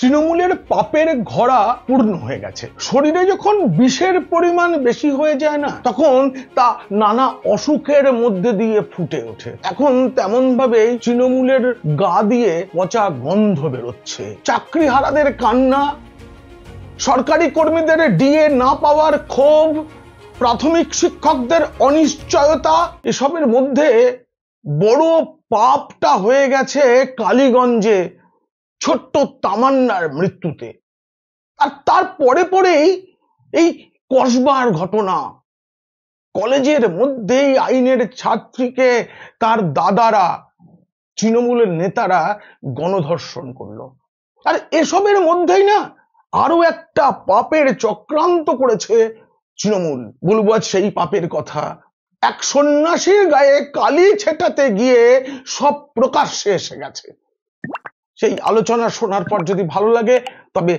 তৃণমূলের পাপের ঘোড়া পূর্ণ হয়ে গেছে। শরীরে যখন বিষের পরিমাণ বেশি হয়ে যায় না, তখন তা নানা অসুখের মধ্যে দিয়ে ফুটে ওঠে। এখন তেমন ভাবে তৃণমূলের গা দিয়ে পচা গন্ধ বেরোচ্ছে। চাকরিহারাদের কান্না, সরকারি কর্মীদের ডিএ না পাওয়ার ক্ষোভ, প্রাথমিক শিক্ষকদের অনিশ্চয়তা, এসবের মধ্যে বড় পাপটা হয়ে গেছে কালীগঞ্জে ছোট্ট তামান্নার মৃত্যুতে। আর তারপরে পরেই এই কসবার ঘটনা। কলেজের মধ্যেই আইনের ছাত্রীকে তার দাদারা, তৃণমূলের নেতারা গণধর্ষণ করলো। আর এসবের মধ্যেই না আরো একটা পাপের চক্রান্ত করেছে তৃণমূল। বলবো আজ সেই পাপের কথা। এক সন্ন্যাসীর গায়ে কালি ছেটাতে গিয়ে সব প্রকাশ্যে এসে গেছে। সেই আলোচনা শোনার পর যদি ভালো লাগে তবে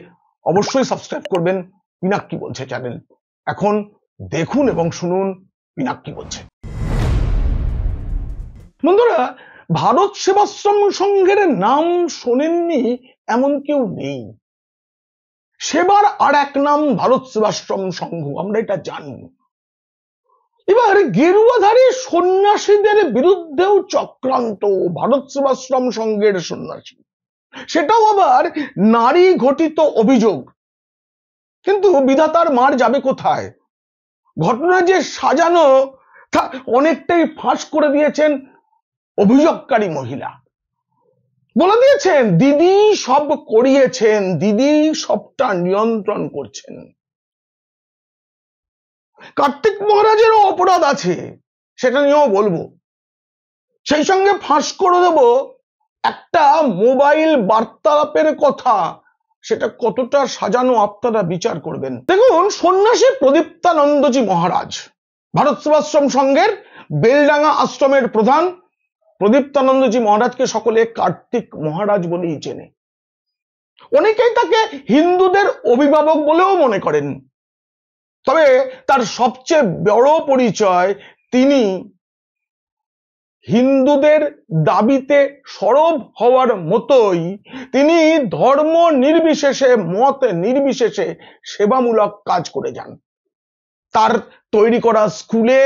অবশ্যই সাবস্ক্রাইব করবেন পিনাক্কি বলছে চ্যানেল। এখন দেখুন এবং শুনুন পিনাক্কি বলছে। বন্ধুরা, ভারত সেবাশ্রম সংঘের নাম শোনেননি এমন কেউ নেই। সেবার আর এক নাম ভারত সেবাশ্রম সংঘ, আমরা এটা জানি। এবার গেরুয়াধারী সন্ন্যাসীদের বিরুদ্ধেও চক্রান্ত ভারত সেবাশ্রম সংঘের সন্ন্যাসী, সেটাও আবার নারী ঘটিত অভিযোগ। কিন্তু বিধাতার মার যাবে কোথায়? ঘটনা যে সাজানো তা অনেকটাই ফাঁস করে দিয়েছেন অভিযোগকারী মহিলা। বলে দিয়েছেন দিদি সব করিয়েছেন, দিদি সবটা নিয়ন্ত্রণ করছেন। কার্তিক মহারাজেরও অপরাধ আছে, সেটা নিয়েও বলবো। সেই সঙ্গে ফাঁস করে দেব একটা মোবাইল বার্তালাপের কথা, সেটা কতটা সাজানো আপনারা বিচার করবেন। দেখুন, সন্ন্যাসী প্রদীপ্তানন্দজি মহারাজ, ভারত সেবাশ্রম সংঘের বেলডাঙ্গা আশ্রমের প্রধান প্রদীপ্তানন্দজি মহারাজকে সকলে কার্তিক মহারাজ বলেই চেনে। অনেকেই তাকে হিন্দুদের অভিভাবক বলেও মনে করেন। তবে তার সবচেয়ে বড় পরিচয়, তিনি হিন্দুদের দাবিতে সরব হওয়ার মতোই তিনি ধর্ম নির্বিশেষে, মত নির্বিশেষে সেবামূলক কাজ করে যান। তার তৈরি করা স্কুলে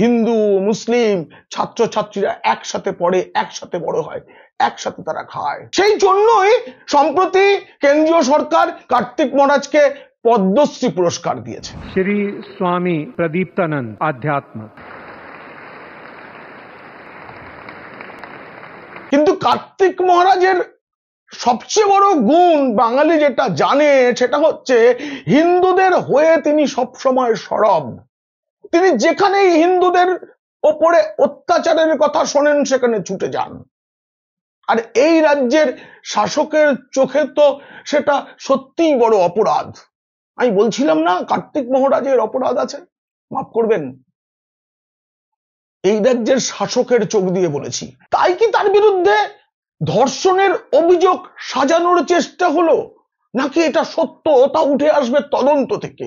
হিন্দু মুসলিম ছাত্রছাত্রীরা একসাথে পড়ে, একসাথে বড় হয়, একসাথে তারা খায়। সেই জন্যই সম্প্রতি কেন্দ্রীয় সরকার কার্তিক মহারাজকে পদ্মশ্রী পুরস্কার দিয়েছে। শ্রী স্বামী প্রদীপ্তানন্দ আধ্যাত্ম। কিন্তু কার্তিক মহারাজের সবচেয়ে বড় গুণ বাঙালি যেটা জানে, সেটা হচ্ছে হিন্দুদের হয়ে তিনি সবসময় সরব। তিনি যেখানেই হিন্দুদের ওপরে অত্যাচারের কথা শোনেন সেখানে ছুটে যান। আর এই রাজ্যের শাসকের চোখে তো সেটা সত্যিই বড় অপরাধ। আমি বলছিলাম না কার্তিক মহারাজের অপরাধ আছে, মাফ করবেন, এই রাজ্যের শাসকের চোখ দিয়ে বলেছি। তাই কি তার বিরুদ্ধে ধর্ষণের অভিযোগ সাজানোর চেষ্টা হলো, নাকি এটা সত্য তা উঠে আসবে তদন্ত থেকে?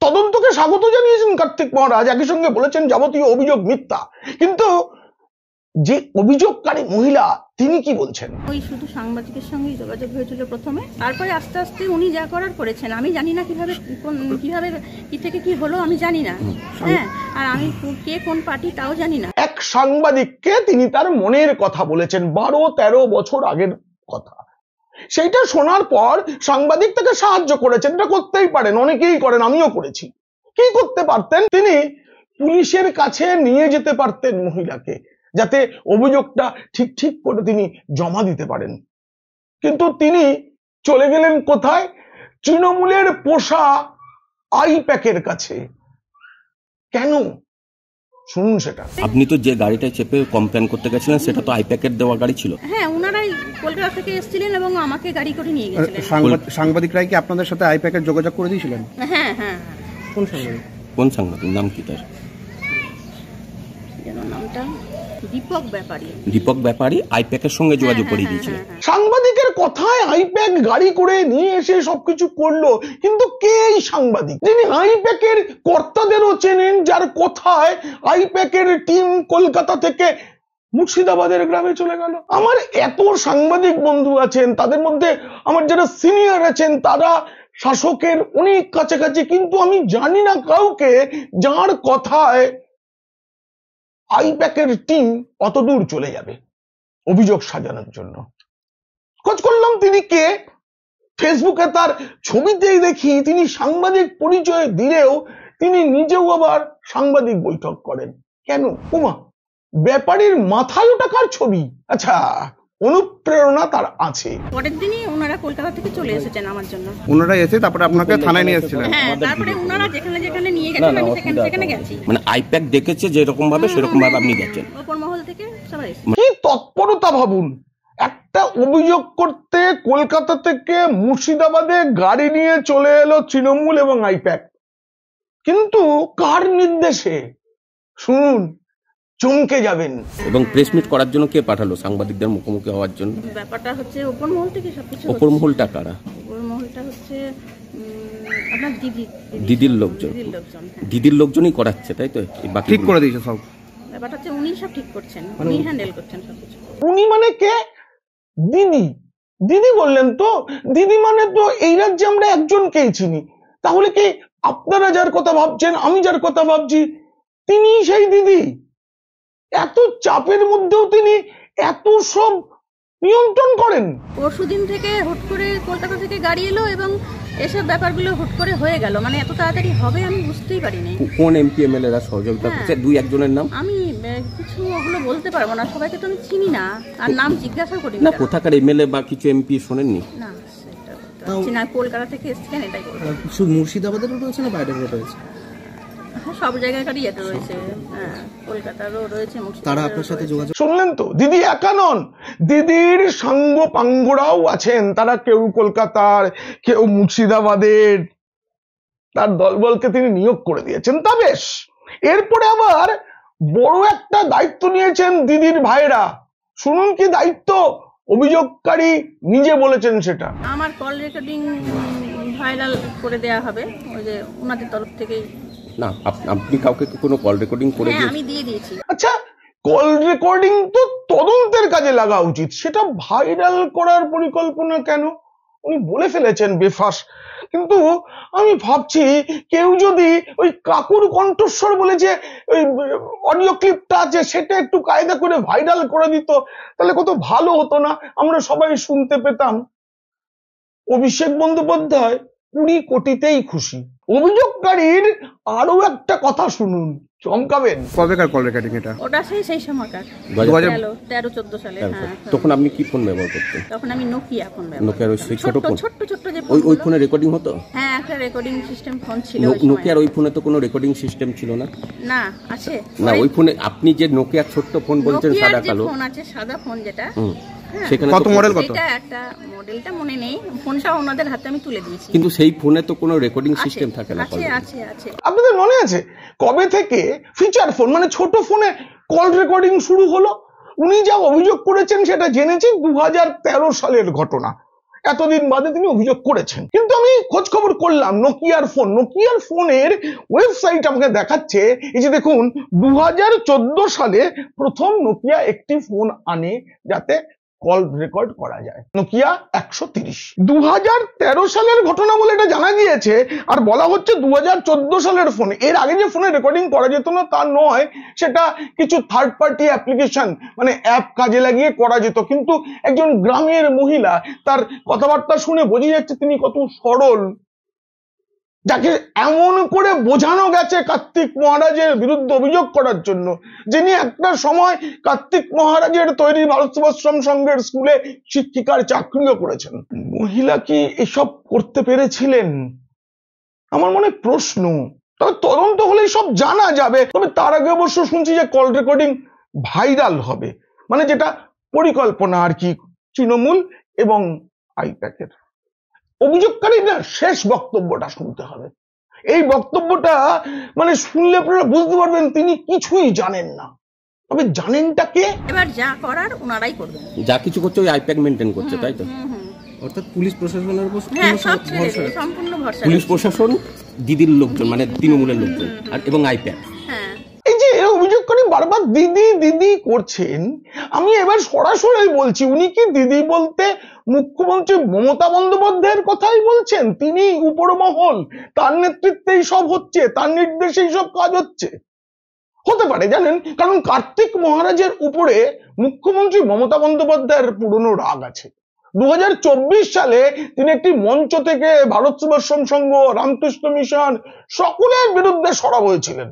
তদন্তকে স্বাগত জানিয়েছেন কার্তিক মহারাজ, একই সঙ্গে বলেছেন যাবতীয় অভিযোগ মিথ্যা। কিন্তু যে অভিযোগকারী মহিলা, তিনি কি বলছেন? ওই শুধু সাংবাদিকের সঙ্গে যোগাযোগ হয়েছিল প্রথমে, তারপরে আস্তে আস্তে উনি যা করার করেছেন। আমি জানি না কিভাবে কি থেকে কি হলো, আমি জানি না। হ্যাঁ, আর আমি কে কোন পার্টি তাও জানি না। এক সাংবাদিককে তিনি তার মনের কথা বলেছেন, 12-13 বছর আগের কথা। সেইটা শোনার পর সাংবাদিক তাকে সাহায্য করেছেন। এটা করতেই পারেন, অনেকেই করেন, আমিও করেছি। কি করতে পারতেন? তিনি পুলিশের কাছে নিয়ে যেতে পারতেন মহিলাকে, যাতে অভিযোগটা ঠিক করে তিনি জমা দিতে পারেন। কিন্তু তিনি চলে গেলেন কোথায়? তৃণমূলের পোষা আইপ্যাকের কাছে। কেন? শুনুন সেটা। আপনি তো যে গাড়িটা চেপে কমপ্লেন করতে গেছিলেন, সেটা তো আইপ্যাকের দেওয়া গাড়ি ছিল। হ্যাঁ, ওনারাই কলকাতা থেকে এসেছিলেন এবং আমাকে গাড়ি করে নিয়ে গেছিলেন। সাংবাদিকরাই কি আপনাদের সাথে আইপ্যাকের যোগাযোগ করে দিয়েছিলেন? হ্যাঁ হ্যাঁ। কোন সাংবাদিক? নাম কি তার? নামটা দীপক ব্যাপারী। দীপক ব্যাপারী আইপ্যাকের সঙ্গে যোগাযোগ করে দিয়েছিলেন। সাংবাদিকের কথায় আইপ্যাক গাড়ি করে নিয়ে এসে সবকিছু করলো। কিন্তু কে এই সাংবাদিক, যিনি আইপ্যাকের কর্তাদেরও চেনেন, যার কথায় আইপ্যাকের টিম কলকাতা থেকে মুর্শিদাবাদের গ্রামে চলে গেল। আমার এত সাংবাদিক বন্ধু আছেন, তাদের মধ্যে আমার যারা সিনিয়র আছেন তারা শাসকের অনেক কাছাকাছি, কিন্তু আমি জানি না কাউকে যার কথায় আইপ্যাকের টিম অত দূর চলে যাবে অভিযোগ সাজানোর জন্য। খোঁজ করলাম তিনি কে, ফেসবুকে তার ছবিতেই দেখি তিনি সাংবাদিক পরিচয় দিলেও তিনি নিজেও আবার সাংবাদিক বৈঠক করেন। কেন? উমা, ব্যাপারীর মাথায় ওটা কার ছবি? আচ্ছা, অনুপ্রেরণা তার আছে। পরের দিনই ওনারা কলকাতা থেকে চলে এসেছেন আমার জন্য। ওনারা এসে তারপরে আপনাকে থানায় নিয়ে এসেছিলেন? হ্যাঁ, তারপরে ওনারা যেখানে যেখানে নিয়ে গেছেন আমি সেখানে গেছি। মানে আইপ্যাক দেখেছে যেরকম ভাবে সেরকম ভাবে আপনি গেছেন? ওপর মহল থেকে সবাই এসেছে। কি তৎপরতা ভাবুন, একটা অভিযোগ করতে কলকাতা থেকে মুর্শিদাবাদে গাড়ি নিয়ে চলে এলো তৃণমূল এবং আইপ্যাক, কিন্তু কার নির্দেশে? শুনুন, চমকে যাবেন। এবং প্রেস মিট করার জন্য কে পাঠালো সাংবাদিকদের মুখোমুখি হওয়ার জন্য? ব্যাপারটা হচ্ছে ওপর মহল থেকে সবকিছু। ওপর মহলটা কারা? ওপর মহলটা হচ্ছে আপনার দিদির লোকজন। হ্যাঁ। দিদির লোকজনই করাচ্ছে, তাই তো? বাকি ঠিক করে দিয়েছে সব? ব্যাপারটা হচ্ছে উনি সব ঠিক করছেন, উনি হ্যান্ডেল করছেন সবকিছু। উনি মানে কে? দিদি। দিদি বললেন তো? দিদি মানে তো এই রাজ্যে আমরা একজনকেই চিনি। তাহলে কি আপনারা যার কথা ভাবছেন, আমি যার কথা ভাবছি, তিনি সেই দিদি? এত চাপের মধ্যেও তিনি এত সব নিয়ন্ত্রণ করেন? পরশুদিন থেকে হুট করে কলকাতা থেকে গাড়ি এলো এবং এসব ব্যাপারগুলো হুট করে হয়ে গেল। মানে এত তাড়াতাড়ি হবে আমি বুঝতেই পারিনি। কোন এমপি এমএলএ রা সহযোগিতা করছে? দুই একজনের নাম আমি কিছু ওগুলো বলতে পারবো না, সবাইকে তো আমি চিনি না, আর নাম জিজ্ঞাসা করি না। কোথাকার এমএলএ বা কিছু এমপি শোনেননি? না, সেটা বলতে পারছি না। কলকাতা থেকে এসেছেন এটাই বলবো। শুধু মুর্শিদাবাদের রয়েছে না বাইরের রয়েছে? হ্যাঁ, সব জায়গাকারই এটা রয়েছে। হ্যাঁ, কলকাতারও রয়েছে, তারা আপনার সাথে যোগাযোগ? শুনলেন তো, দিদি একা নন, দিদির সাঙ্গ পাঙ্গরাও আছেন। তারা কেউ কলকাতার, কেউ মুর্শিদাবাদের। তার দলবলকে তিনি নিয়োগ করে দিয়েছেন। তা বেশ, এরপরে আবার বড় একটা দায়িত্ব নিয়েছেন দিদির ভাইরা। শুনুন কি দায়িত্ব, অভিযোগকারী নিজে বলেছেন সেটা। আমার কল রেকর্ডিং ভাইরাল করে দেয়া হবে, ওই যে ওনাদের তরফ থেকেই। না, আপনি কাউকে কোনো কল রেকর্ডিং করে হ্যাঁ, দিয়েছেন? আমি দিয়ে দিয়েছি। আচ্ছা, কল রেকর্ডিং তো তদন্তের কাজে লাগা উচিত, সেটা ভাইরাল করার পরিকল্পনা কেন? উনি বলে ফেলেছেন বেফাস। কিন্তু আমি ভাবছি, কেউ যদি ওই কাকুর কণ্ঠস্বর বলে যে ওই অডিও ক্লিপটা আছে সেটা একটু কায়দা করে ভাইরাল করে দিত, তাহলে কত ভালো হতো না? আমরা সবাই শুনতে পেতাম। অভিষেক বন্দ্যোপাধ্যায় 20 কোটিতেই খুশি। অভিযোগকারীর আরো একটা কথা শুনুন, চমকাবেন। কবেকার কল রেকর্ডিং এটা? ওটা সেই সময়কার 13-14 সালে। হ্যাঁ, তখন আপনি কি ফোন ব্যবহার করতেন? তখন আমি নোকিয়া ফোন ব্যবহার নোকিয়ার ওই ছোট ফোন? ছোট যে ওই ফোনে রেকর্ডিং হতো? হ্যাঁ, একটা রেকর্ডিং সিস্টেম ফোন ছিল। নোকিয়ার ওই ফোনে তো কোনো রেকর্ডিং সিস্টেম ছিল না? না, আছে না। ওই ফোনে আপনি যে নোকিয়ার ছোট্ট ফোন বলছেন, সাদা কালো ফোন আছে, সাদা ফোন যেটা। সেখানে কত মডেল? কত? এটা একটা মডেলটা মনে নেই, ফোনটা ওনাদের হাতে আমি তুলে দিয়েছি। কিন্তু সেই ফোনে তো কোনো রেকর্ডিং সিস্টেম থাকে না। আছে। আপনাদের মনে আছে কবে থেকে ফিচার ফোন মানে ছোট ফোনে কল রেকর্ডিং শুরু হলো? উনি যা অভিযোগ করেছেন সেটা জেনেছি 2013 সালের ঘটনা। এতদিন বাদে তিনি অভিযোগ করেছেন। কিন্তু আমি খোঁজ খবর করলাম নোকিয়ার ফোনের ওয়েবসাইট আমাকে দেখাচ্ছে, এই যে দেখুন, 2014 সালে প্রথম নোকিয়া একটি ফোন আনে যাতে কল রেকর্ড করা যায়, নোকিয়া 130। 2013 সালের ঘটনা বলে এটা জানা গিয়েছে, আর বলা হচ্ছে 2014 সালের ফোন। এর আগে যে ফোনে রেকর্ডিং করা যেত না তা নয়, সেটা কিছু থার্ড পার্টি অ্যাপ্লিকেশন মানে অ্যাপ কাজে লাগিয়ে করা যেত। কিন্তু একজন গ্রামের মহিলা, তার কথাবার্তা শুনে বোঝা যাচ্ছে তিনি কত সরল, যাকে এমন করে বোঝানো গেছে কার্তিক মহারাজের বিরুদ্ধে অভিযোগ করার জন্য, যিনি একটা সময় কার্তিক মহারাজের তৈরি ভারত সেবাশ্রম সংঘের স্কুলে শিক্ষিকার চাকরিও করেছেন। মহিলা কি এসব করতে পেরেছিলেন? আমার মনে প্রশ্ন। তবে তদন্ত হলেই সব জানা যাবে। তবে তার আগে অবশ্য শুনছি যে কল রেকর্ডিং ভাইরাল হবে, মানে যেটা পরিকল্পনা আর কি তৃণমূল এবং আইপ্যাকের। অভিযোগকারীদের শেষ বক্তব্যটা শুনতে হবে। এই বক্তব্যটা মানে শুনলে আপনারা বুঝতে পারবেন তিনি কিছুই জানেন না। তবে জানেনটা কে? এবার যা করার ওনারাই করবেন। যা কিছু করছে ওই আইপ্যাক মেনটেন করছে, তাই তো? অর্থাৎ পুলিশ প্রশাসনের উপর সম্পূর্ণ ভরসা। পুলিশ প্রশাসন, দিদির লোকজন মানে তৃণমূলের লোকজন, আর এবং আইপ্যাক। হ্যাঁ, এই যে অভিযোগকারী বারবার দিদি দিদি করছেন, আমি এবার সরাসরি বলছি, উনি কি দিদি বলতে মুখ্যমন্ত্রী মমতা বন্দ্যোপাধ্যায়ের কথাই বলছেন? তিনি উপরমহল, তার নেতৃত্বেই সব হচ্ছে, তার নির্দেশেই সব কাজ হচ্ছে? হতে পারে জানেন, কারণ কার্তিক মহারাজের উপরে মুখ্যমন্ত্রী মমতা বন্দ্যোপাধ্যায়ের পুরনো রাগ আছে। 2024 সালে তিনি একটি মঞ্চ থেকে ভারত সেবাশ্রম সংঘ, রামকৃষ্ণ মিশন সকলের বিরুদ্ধে সরব হয়েছিলেন,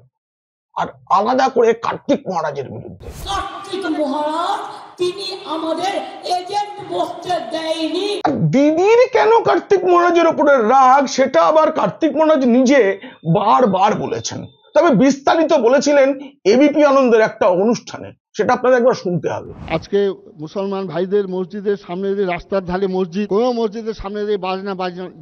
আর আলাদা করে কার্তিক মহারাজের বিরুদ্ধে। কার্তিক মহারাজ তিনি আমাদের এজেন্ট বসতে দেয়নি। দিদির কেন কার্তিক মহারাজের উপরে রাগ, সেটা আবার কার্তিক মহারাজ নিজে বারবার বলেছেন। তবে বিস্তারিত বলেছিলেন এবিপি আনন্দের একটা অনুষ্ঠানে, সেটা আপনাদের একবার শুনতে হবে। আজকে মুসলমান ভাইদের মসজিদের সামনে দিয়ে, রাস্তার ধারে মসজিদ, কোনো মসজিদের সামনে দিয়ে বাজনা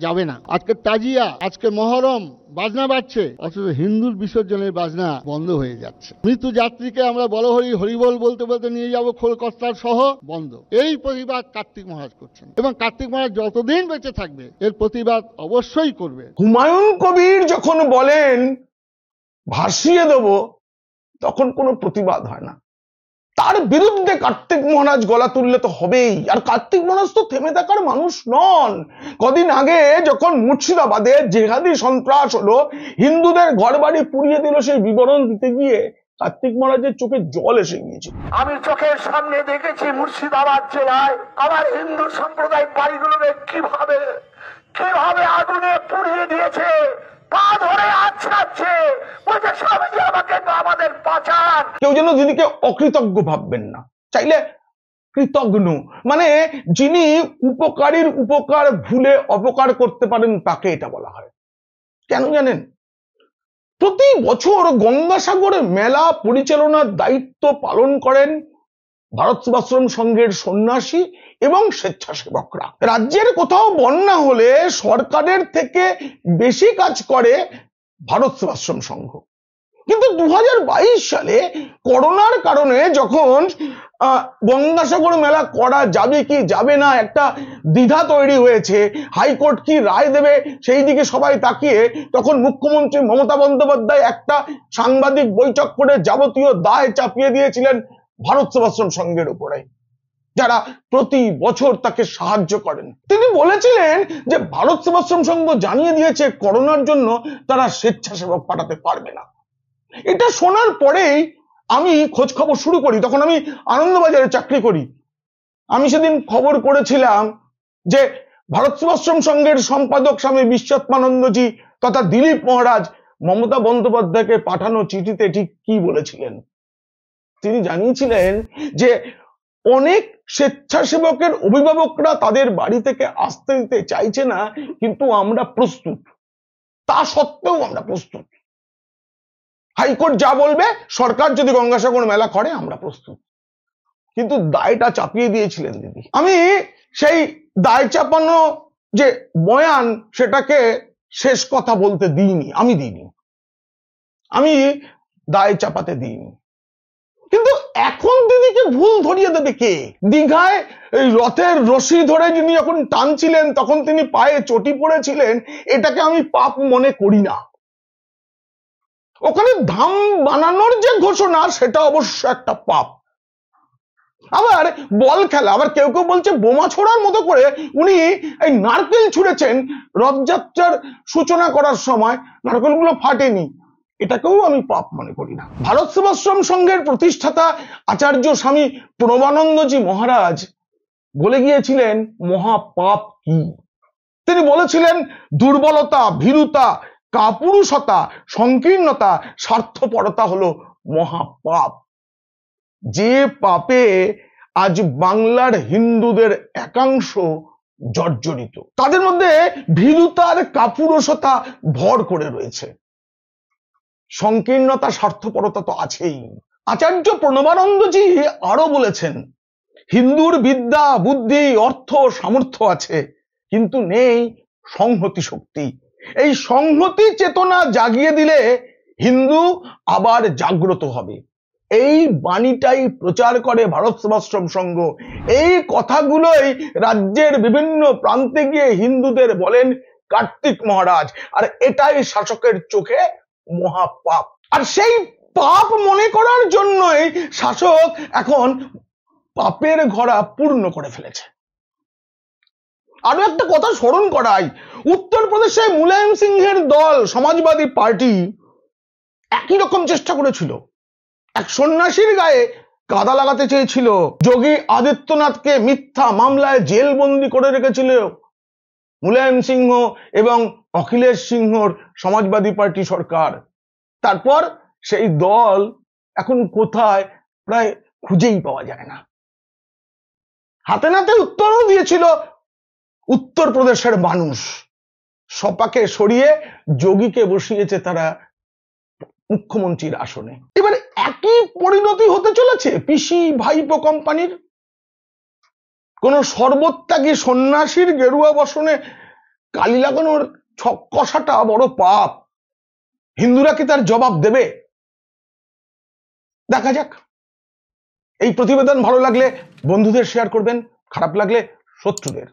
যাবে না। আজকে তাজিয়া, আজকে মহরম, বাজনা বাজছে, অথচ হিন্দুর বিসর্জনের বাজনা বন্ধ হয়ে যাচ্ছে। মৃত্যু যাত্রীকে আমরা বড় হরিবল বলতে বলতে নিয়ে যাবো খোলকস্তার সহ, বন্ধ। এই প্রতিবাদ কার্তিক মহারাজ করছেন, এবং কার্তিক মহারাজ যতদিন বেঁচে থাকবে এর প্রতিবাদ অবশ্যই করবে। হুমায়ুন কবির যখন বলেন ভাসিয়ে দেব, তখন কোনো প্রতিবাদ হয় না। তার বিরুদ্ধে কার্তিক মহারাজ গলা তুললে তো হবেই। আর কার্তিক মহারাজ তো থেমে থাকার মানুষ নন। কদিন আগে যখন মুর্শিদাবাদে জেহাদি সন্ত্রাস হলো, হিন্দুদের ঘরবাড়ি পুড়িয়ে দিল, সেই বিবরণ দিতে গিয়ে কার্তিক মহারাজের চোখে জল এসে গিয়েছিল। আমি চোখের সামনে দেখেছি মুর্শিদাবাদ জেলায় আমার হিন্দু সম্প্রদায় বাড়িগুলোকে কিভাবে আগুনে পুড়িয়ে দিয়েছে, পা ধরে আছড়াচ্ছে, বলছে স্বামীজি আমাকে আমাদের বাঁচান। কেউ যেন দিদিকে অকৃতজ্ঞ ভাববেন না, চাইলে কৃতজ্ঞ, মানে যিনি উপকারীর উপকার ভুলে অপকার করতে পারেন তাকে এটা বলা হয়। কেন জানেন? প্রতি বছর গঙ্গাসাগর মেলা পরিচালনার দায়িত্ব পালন করেন ভারত সেবাশ্রম সংঘের সন্ন্যাসী এবং স্বেচ্ছাসেবকরা। রাজ্যের কোথাও বন্যা হলে সরকারের থেকে বেশি কাজ করে ভারত সেবাশ্রম সংঘ। কিন্তু 2022 সালে করোনার কারণে যখন গঙ্গাসাগর মেলা করা যাবে কি যাবে না একটা দ্বিধা তৈরি হয়েছে, হাইকোর্ট কি রায় দেবে সেই দিকে সবাই তাকিয়ে, তখন মুখ্যমন্ত্রী মমতা বন্দ্যোপাধ্যায় একটা সাংবাদিক বৈঠক করে যাবতীয় দায় চাপিয়ে দিয়েছিলেন ভারত সেবাশ্রম সংঘের উপরে, যারা প্রতি বছর তাকে সাহায্য করেন। তিনি বলেছিলেন যে ভারত সেবাশ্রম সংঘ জানিয়ে দিয়েছে করোনার জন্য তারা স্বেচ্ছাসেবক পাঠাতে পারবে না। এটা শোনার পরেই আমি খোঁজ খবর শুরু করি। তখন আমি আনন্দবাজারে চাকরি করি। আমি সেদিন খবর করেছিলাম যে ভারত সেবাশ্রম সংঘের সম্পাদক স্বামী বিশ্বাত্মানন্দজি তথা দিলীপ মহারাজ মমতা বন্দ্যোপাধ্যায়কে পাঠানো চিঠিতে ঠিক কি বলেছিলেন। তিনি জানিয়েছিলেন যে অনেক স্বেচ্ছাসেবকের অভিভাবকরা তাদের বাড়ি থেকে আসতে দিতে চাইছে না, কিন্তু আমরা প্রস্তুত, তা সত্ত্বেও আমরা প্রস্তুত। হাইকোর্ট যা বলবে, সরকার যদি গঙ্গাসাগর মেলা করে আমরা প্রস্তুত। কিন্তু দায়টা চাপিয়ে দিয়েছিলেন দিদি। আমি সেই দায় চাপানো যে বয়ান, সেটাকে শেষ কথা বলতে দিইনি, আমি দায় চাপাতে দিইনি। কিন্তু এখন দিদিকে ভুল ধরিয়ে দেবে কে? দীঘায় এই রথের রশি ধরে যিনি যখন টানছিলেন তখন তিনি পায়ে চটি পড়েছিলেন, এটাকে আমি পাপ মনে করি না। ওখানে ধাম বানানোর যে ঘোষণা, সেটা অবশ্য একটা পাপ। আবার বল খেলা, আবার কেউ কেউ বলছে বোমা ছোড়ার মতো করে উনি এই নারকেল ছুঁড়েছেন রথযাত্রার সূচনা করার সময়, নারকেলগুলো ফাটেনি, এটাকেও আমি পাপ মনে করি না। ভারত সেবাশ্রম সংঘের প্রতিষ্ঠাতা আচার্য স্বামী প্রণবানন্দজি মহারাজ বলে গিয়েছিলেন মহাপাপ কি। তিনি বলেছিলেন দুর্বলতা, ভীরুতা, কাপুরুষতা, সংকীর্ণতা, স্বার্থপরতা হলো মহাপাপ। যে পাপে আজ বাংলার হিন্দুদের একাংশ জর্জরিত, তাদের মধ্যে ভীরুতার কাপুরুষতা ভর করে রয়েছে, সংকীর্ণতা, স্বার্থপরতা তো আছেই। আচার্য প্রণবানন্দজি আরো বলেছেন, হিন্দুর বিদ্যা, বুদ্ধি, অর্থ, সামর্থ্য আছে, কিন্তু নেই সংহতি শক্তি। এই সংহতি চেতনা জাগিয়ে দিলে হিন্দু আবার জাগ্রত হবে। এই বাণীটাই প্রচার করে ভারত সেবাশ্রম সংঘ। এই কথাগুলোই রাজ্যের বিভিন্ন প্রান্তে গিয়ে হিন্দুদের বলেন কার্তিক মহারাজ, আর এটাই শাসকের চোখে মহাপাপ। আর সেই পাপ মনে করার জন্যই শাসক এখন পাপের ঘোড়া পূর্ণ করে ফেলেছে। আরো একটা কথা স্মরণ করাই, উত্তরপ্রদেশে মুলায়ম সিংহের দল সমাজবাদী পার্টি একই রকম চেষ্টা করেছিল। এক সন্ন্যাসীর গায়ে কাদা লাগাতে চেয়েছিল, যোগী আদিত্যনাথকে মিথ্যা মামলায় জেলবন্দি করে রেখেছিল মুলায়ম সিংহ এবং অখিলেশ সিংহর সমাজবাদী পার্টি সরকার। তারপর সেই দল এখন কোথায় প্রায় খুঁজেই পাওয়া যায় না। হাতে নাতে উত্তরও দিয়েছিল উত্তরপ্রদেশের মানুষ, সপাকে সরিয়ে যোগীকে বসিয়েছে তারা মুখ্যমন্ত্রীর আসনে। এবার একই পরিণতি হতে চলেছে পিসি ভাইপো কোম্পানির। কোন সর্বত্যাগী সন্ন্যাসীর গেরুয়া বসনে কালি লাগানোর ছক কষাটা বড় পাপ। হিন্দুরা কি তার জবাব দেবে? দেখা যাক। এই প্রতিবেদন ভালো লাগলে বন্ধুদের শেয়ার করবেন, খারাপ লাগলে শত্রুদের।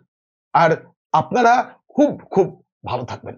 আর আপনারা খুব খুব ভালো থাকবেন।